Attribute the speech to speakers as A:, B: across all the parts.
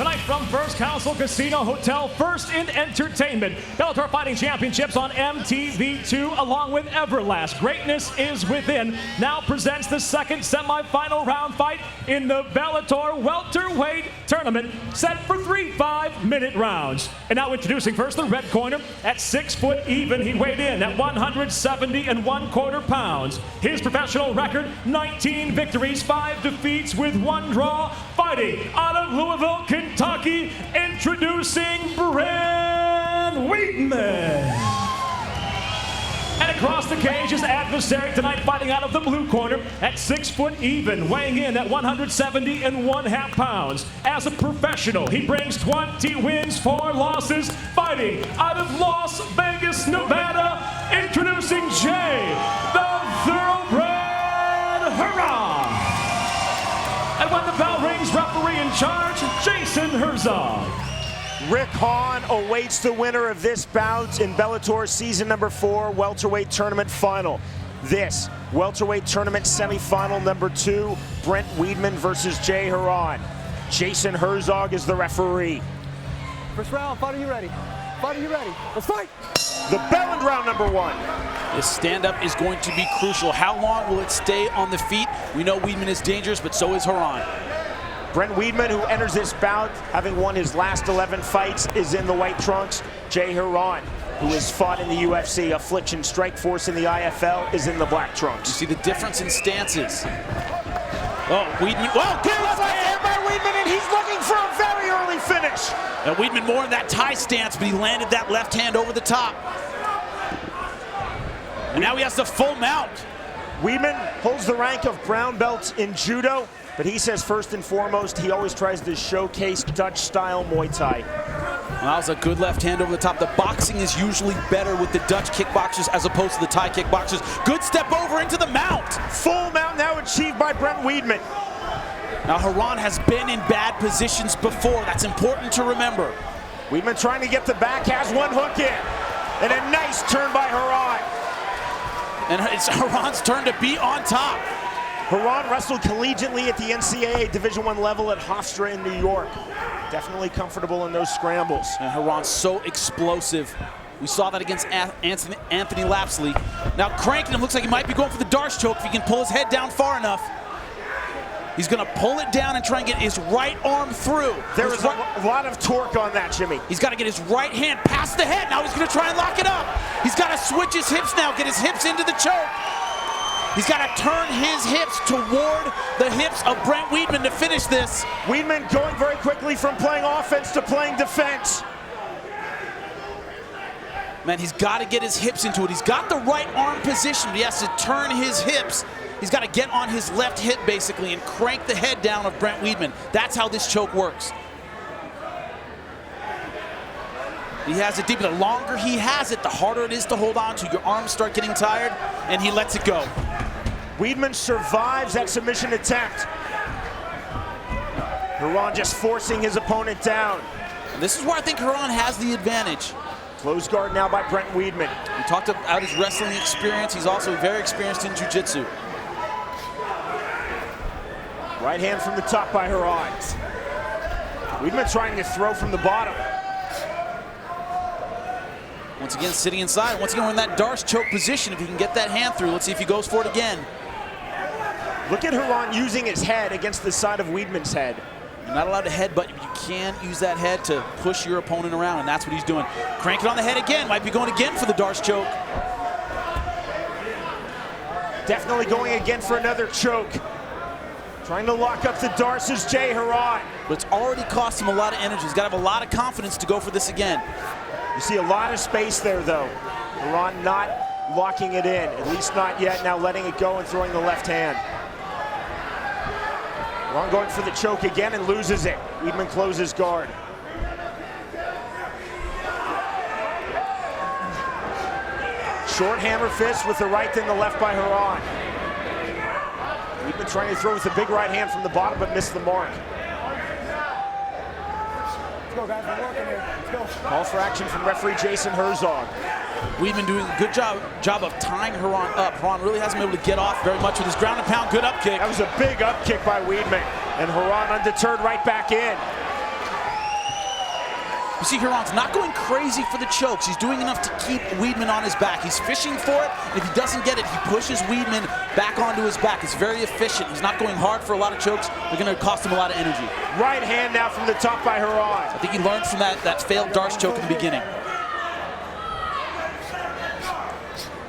A: Tonight from First Council Casino Hotel, First in Entertainment. Bellator Fighting Championships on MTV2 along with Everlast. Greatness is Within now presents the second semifinal round fight in the Bellator welterweight tournament, set for 3 5-minute rounds. And now introducing first the red corner at 6 foot even. He weighed in at 170 1/4 pounds. His professional record, 19 victories, 5 defeats with 1 draw. Fighting out of Louisville, Kentucky, introducing Brent Weedman. And across the cage, his adversary tonight fighting out of the blue corner at 6 foot even, weighing in at 170 1/2 pounds. As a professional, he brings 20 wins, 4 losses, fighting out of Las Vegas, Nevada, introducing Jay, the Thoroughbred Hieron. And when the bell rings, referee in charge, Jason Herzog.
B: Rick Hahn awaits the winner of this bout in Bellator season number 4 welterweight tournament final. This welterweight tournament semifinal number 2, Brent Weedman versus Jay Hieron. Jason Herzog is the referee.
C: First round, fight, are you ready? Fight, are you ready? Let's fight!
B: The bell in round number 1.
D: This stand-up is going to be crucial. How long will it stay on the feet? We know Weedman is dangerous, but so is Hieron.
B: Brent Weedman, who enters this bout having won his last 11 fights, is in the white trunks. Jay Hieron, who has fought in the UFC, Affliction Strikeforce in the IFL, is in the black trunks.
D: You see the difference in stances. Oh, Weedman, whoa,
B: Good left hand by Weedman, and he's looking for a very early finish.
D: and Weedman more in that tie stance, but he landed that left hand over the top. And now he has the full mount.
B: Weedman holds the rank of brown belt in judo, but he says first and foremost, he always tries to showcase Dutch-style Muay Thai.
D: Well, that was a good left hand over the top. The boxing is usually better with the Dutch kickboxers as opposed to the Thai kickboxers. Good step over into the mount.
B: Full mount now achieved by Brent Weedman.
D: Now Hieron has been in bad positions before. That's important to remember.
B: Weedman trying to get the back, has one hook in. And a nice turn by Hieron.
D: And it's Hieron's turn to be on top.
B: Hieron wrestled collegiately at the NCAA Division I level at Hofstra in New York. Definitely comfortable in those scrambles.
D: And Hieron's so explosive. We saw that against Anthony Lapsley. Now cranking him, looks like he might be going for the Darce choke if he can pull his head down far enough. He's gonna pull it down and try and get his right arm through.
B: There is a lot of torque on that, Jimmy.
D: He's gotta get his right hand past the head. Now he's gonna try and lock it up. He's gotta switch his hips now, get his hips into the choke. He's got to turn his hips toward the hips of Brent Weedman to finish this.
B: Weedman going very quickly from playing offense to playing defense.
D: Man, he's got to get his hips into it. He's got the right arm position, but he has to turn his hips. He's got to get on his left hip, basically, and crank the head down of Brent Weedman. That's how this choke works. He has it deep. The longer he has it, the harder it is to hold on to. Your arms start getting tired, and he lets it go.
B: Weedman survives that submission attempt. Hieron just forcing his opponent down.
D: This is where I think Hieron has the advantage.
B: Close guard now by Brent Weedman.
D: We talked about his wrestling experience. He's also very experienced in Jiu-Jitsu.
B: Right hand from the top by Hieron. Weedman trying to throw from the bottom.
D: Once again, sitting inside. Once again, we're in that Darce choke position. If he can get that hand through, let's see if he goes for it again.
B: Look at Hieron using his head against the side of Weedman's head.
D: You're not allowed to headbutt, but you can use that head to push your opponent around, and that's what he's doing. Crank it on the head again. Might be going again for the Darce choke.
B: Definitely going again for another choke. Trying to lock up the Darce is Jay Hieron.
D: But it's already cost him a lot of energy. He's got to have a lot of confidence to go for this again.
B: You see a lot of space there, though. Hieron not locking it in, at least not yet. Now letting it go and throwing the left hand. Hieron going for the choke again and loses it. Weedman closes guard. Short hammer fist with the right, then the left by Hieron. Weedman trying to throw with a big right hand from the bottom, but missed the mark.
C: Let's go, guys. We're working here. Let's go.
B: Call for action from referee Jason Herzog.
D: Weedman doing a good job of tying Hieron up. Hieron really hasn't been able to get off very much with his ground and pound. Good up kick.
B: That was a big up kick by Weedman. And Hieron undeterred right back in.
D: You see Hieron's not going crazy for the chokes. He's doing enough to keep Weedman on his back. He's fishing for it, and if he doesn't get it, he pushes Weedman back onto his back. It's very efficient. He's not going hard for a lot of chokes. They're going to cost him a lot of energy.
B: Right hand now from the top by Hieron.
D: I think he learned from that failed darts choke in the beginning.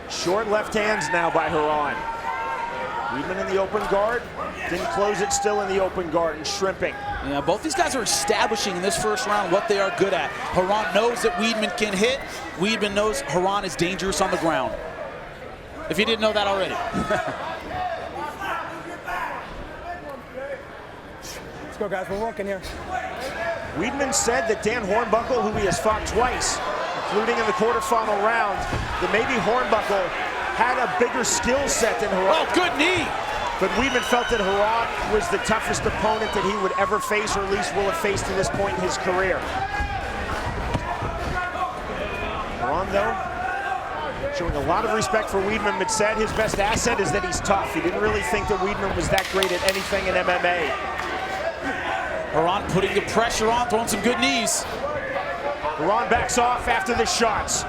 B: Short left hands now by Hieron. Weedman in the open guard. Didn't close it, still in the open guard and shrimping.
D: Yeah, both these guys are establishing in this first round what they are good at. Hieron knows that Weedman can hit. Weedman knows Hieron is dangerous on the ground. If you didn't know that already.
C: Let's go, guys. We're working here.
B: Weedman said that Dan Hornbuckle, who he has fought twice, including in the quarterfinal round, that maybe Hornbuckle had a bigger skill set than Hieron.
D: Oh, good knee!
B: But Weedman felt that Hieron was the toughest opponent that he would ever face, or at least will have faced to this point in his career. Hieron, though, showing a lot of respect for Weedman, but said his best asset is that he's tough. He didn't really think that Weedman was that great at anything in MMA.
D: Hieron putting the pressure on, throwing some good knees.
B: Hieron backs off after the shots.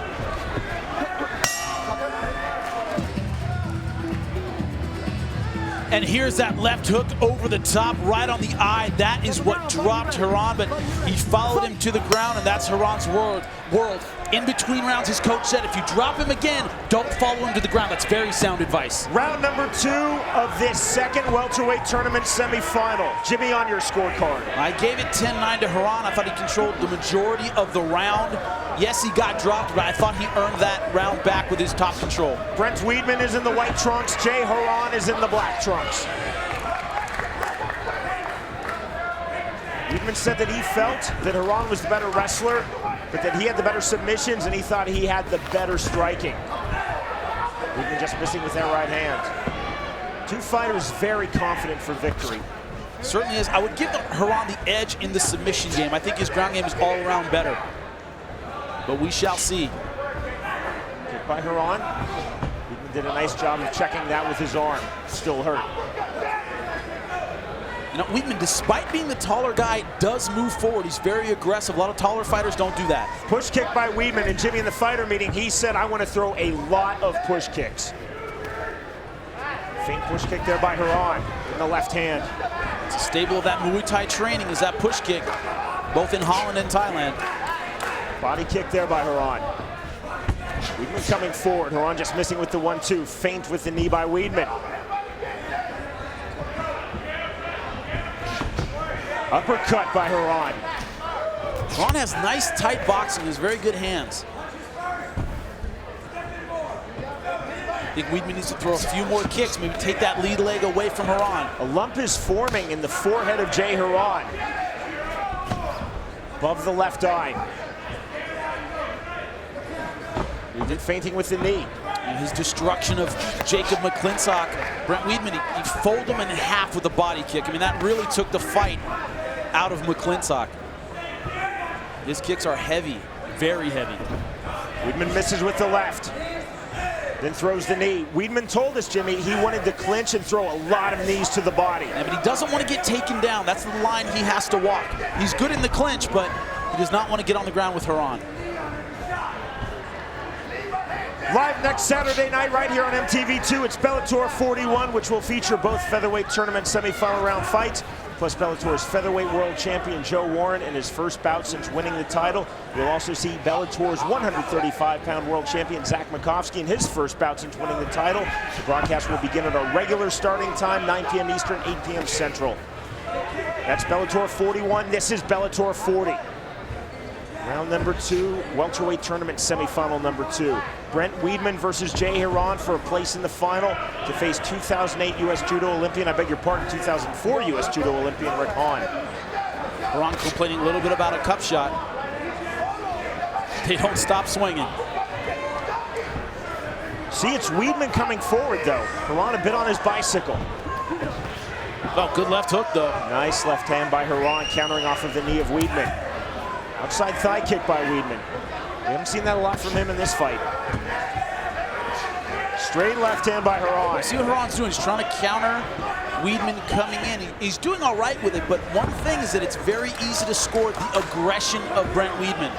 D: And here's that left hook over the top, right on the eye. That is what dropped Hieron, but he followed him to the ground, and that's Hieron's world. In between rounds, his coach said, if you drop him again, don't follow him to the ground. That's very sound advice.
B: Round number 2 of this second welterweight tournament semifinal. Jimmy, on your scorecard.
D: I gave it 10-9 to Hieron. I thought he controlled the majority of the round. Yes, he got dropped, but I thought he earned that round back with his top control.
B: Brent Weedman is in the white trunks. Jay Hieron is in the black trunks. Weedman said that he felt that Hieron was the better wrestler, but that he had the better submissions, and he thought he had the better striking. Weedman just missing with that right hand. Two fighters very confident for victory.
D: Certainly is. I would give Hieron the edge in the submission game. I think his ground game is all around better. But we shall see.
B: Kick by Hieron. Weedman did a nice job of checking that with his arm. Still hurt.
D: You know, Weedman, despite being the taller guy, does move forward. He's very aggressive. A lot of taller fighters don't do that.
B: Push kick by Weedman, and Jimmy in the fighter meeting, he said, I want to throw a lot of push kicks. Faint push kick there by Hieron in the left hand.
D: It's a staple of that Muay Thai training is that push kick, both in Holland and Thailand.
B: Body kick there by Hieron. Weedman coming forward. Hieron just missing with the 1-2. Feint with the knee by Weedman. Uppercut by Hieron.
D: Hieron has nice, tight boxing. He has very good hands. I think Weedman needs to throw a few more kicks, maybe take that lead leg away from Hieron.
B: A lump is forming in the forehead of Jay Hieron. Above the left eye. Weedman feinting with the knee.
D: And his destruction of Jacob McClintock, Brent Weedman, he folded him in half with a body kick. I mean, that really took the fight out of McClintock. His kicks are heavy, very heavy.
B: Weedman misses with the left, then throws the knee. Weedman told us, Jimmy, he wanted to clinch and throw a lot of knees to the body.
D: Yeah, but he doesn't want to get taken down. That's the line he has to walk. He's good in the clinch, but he does not want to get on the ground with Hieron.
B: Live next Saturday night right here on MTV2, it's Bellator 41, which will feature both featherweight tournament semifinal round fights, plus Bellator's featherweight world champion Joe Warren in his first bout since winning the title. You'll also see Bellator's 135-pound world champion Zach Makovsky in his first bout since winning the title. The broadcast will begin at our regular starting time, 9 p.m. Eastern, 8 p.m. Central. That's Bellator 41. This is Bellator 40. Round number 2, welterweight tournament semifinal number 2. Brent Weedman versus Jay Hieron for a place in the final to face 2008 U.S. Judo Olympian, 2004 U.S. Judo Olympian Rick Hahn.
D: Hieron complaining a little bit about a cup shot. They don't stop swinging.
B: See, it's Weedman coming forward, though. Hieron a bit on his bicycle.
D: Oh, good left hook, though.
B: Nice left hand by Hieron, countering off of the knee of Weedman. Outside thigh kick by Weedman. We haven't seen that a lot from him in this fight. Straight left hand by Hieron.
D: See what Hieron's doing. He's trying to counter Weedman coming in. He's doing all right with it, but one thing is that it's very easy to score the aggression of Brent Weedman.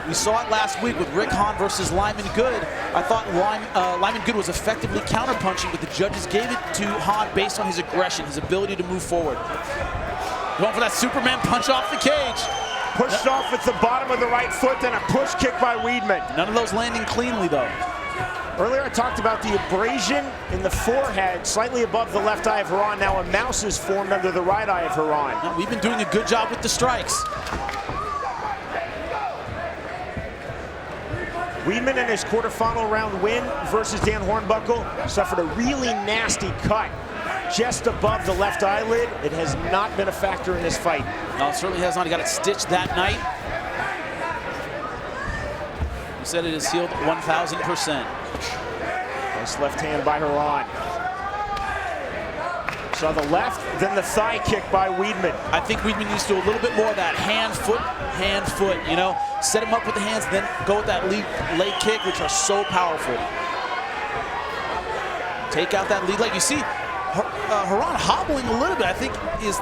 D: We saw it last week with Rick Hahn versus Lyman Good. I thought Lyman Good was effectively counterpunching, but the judges gave it to Hahn based on his aggression, his ability to move forward. Going for that Superman punch off the cage.
B: Pushed off with the bottom of the right foot, then a push kick by Weedman.
D: None of those landing cleanly, though.
B: Earlier I talked about the abrasion in the forehead, slightly above the left eye of Hieron. Now a mouse is formed under the right eye of Hieron.
D: Now, we've been doing a good job with the strikes.
B: Weedman in his quarterfinal round win versus Dan Hornbuckle suffered a really nasty cut just above the left eyelid. It has not been a factor in this fight.
D: No, it certainly has not. He got it stitched that night. He said it is healed 1,000%.
B: Nice left hand by Hieron. Saw the left, then the thigh kick by Weedman.
D: I think Weedman needs to do a little bit more of that hand, foot, you know. Set him up with the hands, then go with that leg kick, which are so powerful. Take out that lead leg. You see Hieron hobbling a little bit. I think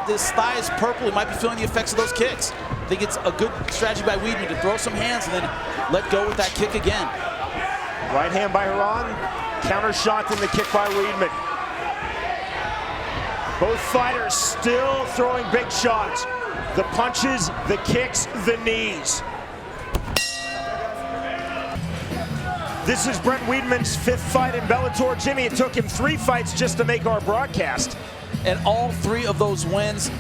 D: this thigh is purple. He might be feeling the effects of those kicks. I think it's a good strategy by Weedman to throw some hands and then let go with that kick again.
B: Right hand by Hieron, counter shot, then the kick by Weedman. Both fighters still throwing big shots. The punches, the kicks, the knees. This is Brent Weedman's 5th fight in Bellator. Jimmy, it took him 3 fights just to make our broadcast.
D: And all 3 of those wins,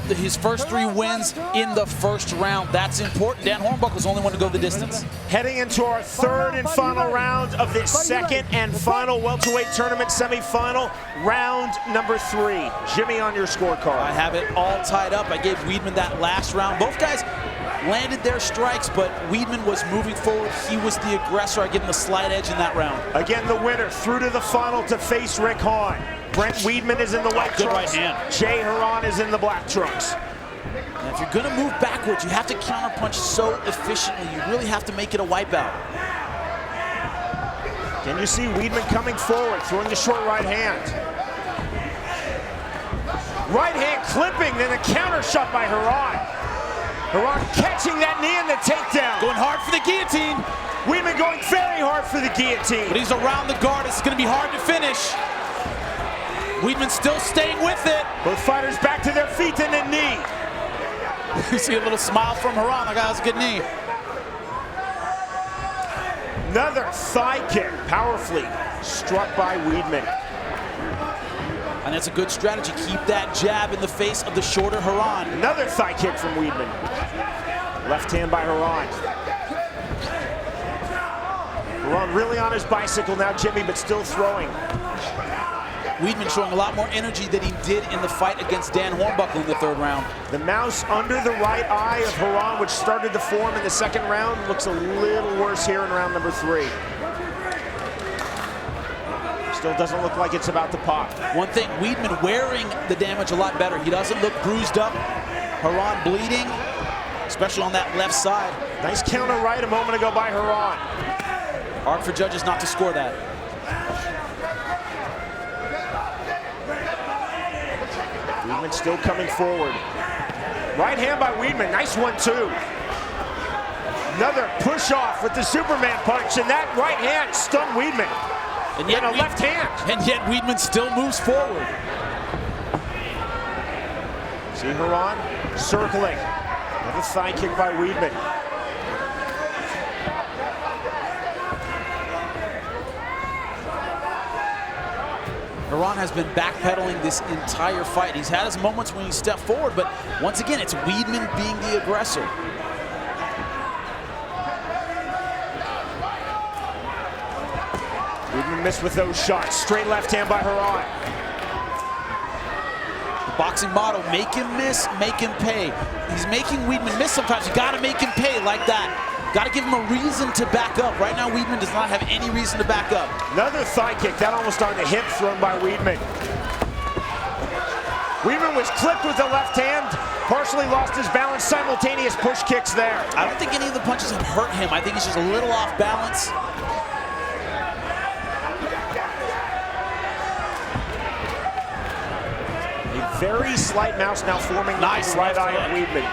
D: his first 3 wins in the first round. That's important. Dan Hornbuckle's the only one to go the distance.
B: Heading into our 3rd and final round of this 2nd and final welterweight tournament semifinal, round number 3. Jimmy, on your scorecard.
D: I have it all tied up. I gave Weedman that last round. Both guys landed their strikes, but Weedman was moving forward. He was the aggressor. I give him the slight edge in that round.
B: Again, the winner through to the final to face Rick Hahn. Brent Weedman is in the white trunks.
D: Right hand.
B: Jay Hieron is in the black trunks.
D: And if you're going to move backwards, you have to counterpunch so efficiently. You really have to make it a wipeout.
B: Can you see Weedman coming forward, throwing the short right hand? Right hand clipping, then a counter shot by Hieron. Hieron catching that knee in the takedown.
D: Going hard for the guillotine.
B: Weedman going very hard for the guillotine.
D: But he's around the guard. It's going to be hard to finish. Weedman still staying with it.
B: Both fighters back to their feet and a knee.
D: You see a little smile from Hieron. That guy has a good knee.
B: Another thigh kick, powerfully struck by Weedman.
D: And that's a good strategy. Keep that jab in the face of the shorter Hieron.
B: Another thigh kick from Weedman. Left hand by Hieron. Hieron really on his bicycle now, Jimmy, but still throwing.
D: Weedman showing a lot more energy than he did in the fight against Dan Hornbuckle in the 3rd round.
B: The mouse under the right eye of Hieron, which started to form in the 2nd round, looks a little worse here in round number 3. Still doesn't look like it's about to pop.
D: One thing, Weedman wearing the damage a lot better. He doesn't look bruised up. Hieron bleeding, especially on that left side.
B: Nice counter right a moment ago by Hieron.
D: Hard for judges not to score that.
B: Weedman still coming forward. Right hand by Weedman, nice 1-2. Another push off with the Superman punch, and that right hand stunned Weedman.
D: And yet
B: a left hand.
D: And yet Weedman still moves forward.
B: See Hieron circling. Another thigh kick by Weedman.
D: Hieron has been backpedaling this entire fight. He's had his moments when he stepped forward, but once again, it's Weedman being the aggressor.
B: Weedman missed with those shots. Straight left hand by Hieron.
D: The boxing motto, make him miss, make him pay. He's making Weedman miss sometimes. You gotta make him pay like that. Gotta give him a reason to back up. Right now, Weedman does not have any reason to back up.
B: Another thigh kick, that almost on the hip, thrown by Weedman. Weedman was clipped with the left hand, partially lost his balance, simultaneous push kicks there.
D: I don't think any of the punches have hurt him. I think he's just a little off balance.
B: Very slight mouse now forming
D: Nice
B: the right
D: left
B: eye of
D: hook.
B: Weedman.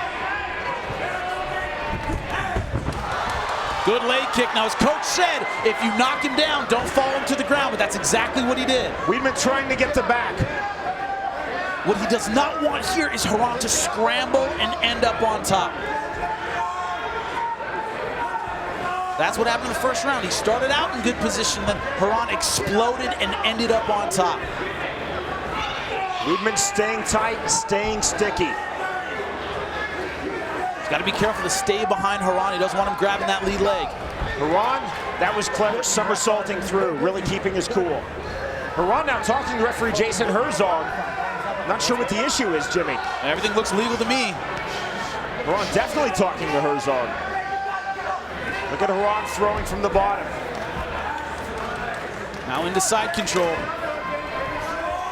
D: Good leg kick. Now, as coach said, if you knock him down, don't fall him to the ground, but that's exactly what he did.
B: Weedman trying to get the back.
D: What he does not want here is Hieron to scramble and end up on top. That's what happened in the first round. He started out in good position, then Hieron exploded and ended up on top.
B: Weedman staying tight, staying sticky.
D: He's got to be careful to stay behind Hieron. He doesn't want him grabbing that lead leg.
B: Hieron, that was clever, somersaulting through, really keeping his cool. Hieron now talking to referee Jason Herzog. Not sure what the issue is, Jimmy.
D: Everything looks legal to me.
B: Hieron definitely talking to Herzog. Look at Hieron throwing from the bottom.
D: Now into side control.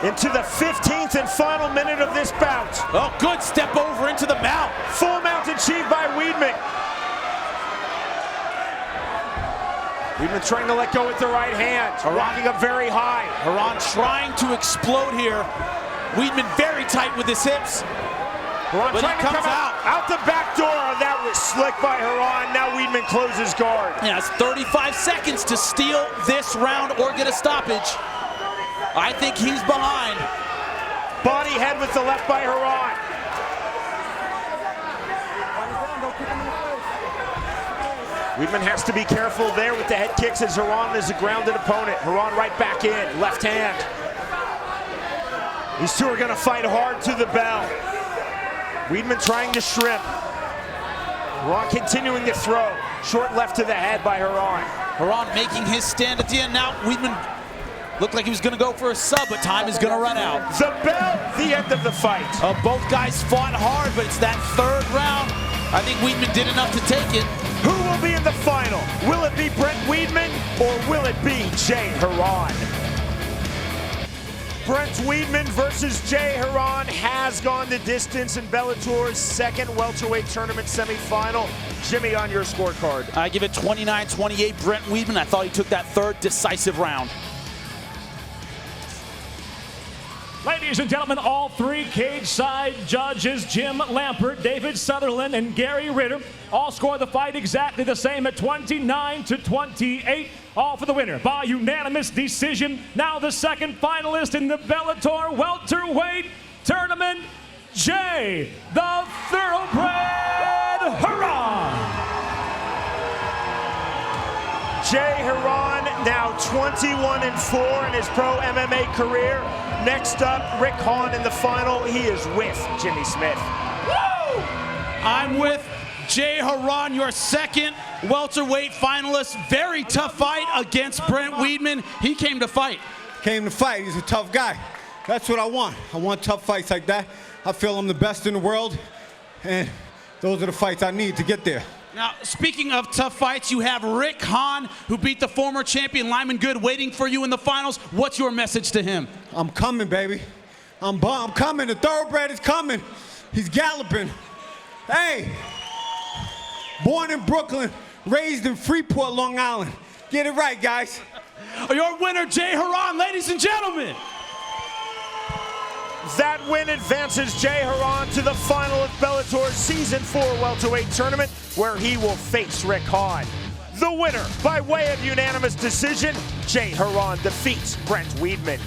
B: Into the 15th and final minute of this bout.
D: Oh, good step over into the mount.
B: Full mount achieved by Weedman. Weedman trying to let go with the right hand. Rocking up very high.
D: Hieron trying to explode here. Weedman very tight with his hips.
B: Hieron
D: But
B: trying
D: he
B: to
D: comes
B: come out the back door. That was slick by Hieron. Now Weedman closes guard.
D: Yeah, it's 35 seconds to steal this round or get a stoppage. I think he's behind.
B: Body head with the left by Hieron. Weedman has to be careful there with the head kicks as Hieron is a grounded opponent. Hieron right back in, left hand. These two are gonna fight hard to the bell. Weedman trying to shrimp. Hieron continuing to throw. Short left to the head by Hieron.
D: Hieron making his stand at the end. Now Weedman looked like he was gonna go for a sub, but time is gonna run out.
B: The bell, the end of the fight.
D: Both guys fought hard, but it's that third round. I think Weedman did enough to take it.
B: Who will be in the final? Will it be Brent Weedman or will it be Jay Hieron? Brent Weedman versus Jay Hieron has gone the distance in Bellator's second welterweight tournament semifinal. Jimmy, on your scorecard.
D: I give it 29-28 Brent Weedman. I thought he took that third decisive round.
A: Ladies and gentlemen, all three cage-side judges, Jim Lampert, David Sutherland, and Gary Ritter, all scored the fight exactly the same at 29-28, all for the winner by unanimous decision. Now the second finalist in the Bellator welterweight tournament, Jay the Thoroughbred Hieron.
B: Jay Hieron now 21-4 in his pro MMA career. Next up, Rick Hahn in the final. He is with Jimmy Smith.
D: Woo! I'm with Jay Hieron, your second welterweight finalist. Very tough fight against Brent Weedman. He came to fight.
C: Came to fight. He's a tough guy. That's what I want. I want tough fights like that. I feel I'm the best in the world, and those are the fights I need to get there.
D: Now, speaking of tough fights, you have Rick Hahn, who beat the former champion Lyman Good, waiting for you in the finals. What's your message to him?
C: I'm coming, baby. I'm coming. The Thoroughbred is coming. He's galloping. Hey, born in Brooklyn, raised in Freeport, Long Island. Get it right, guys.
D: Your winner, Jay Hieron, ladies and gentlemen.
B: That win advances Jay Hieron to the final of Bellator's Season 4 welterweight tournament, where he will face Rick Hahn. The winner, by way of unanimous decision, Jay Hieron defeats Brent Weedman.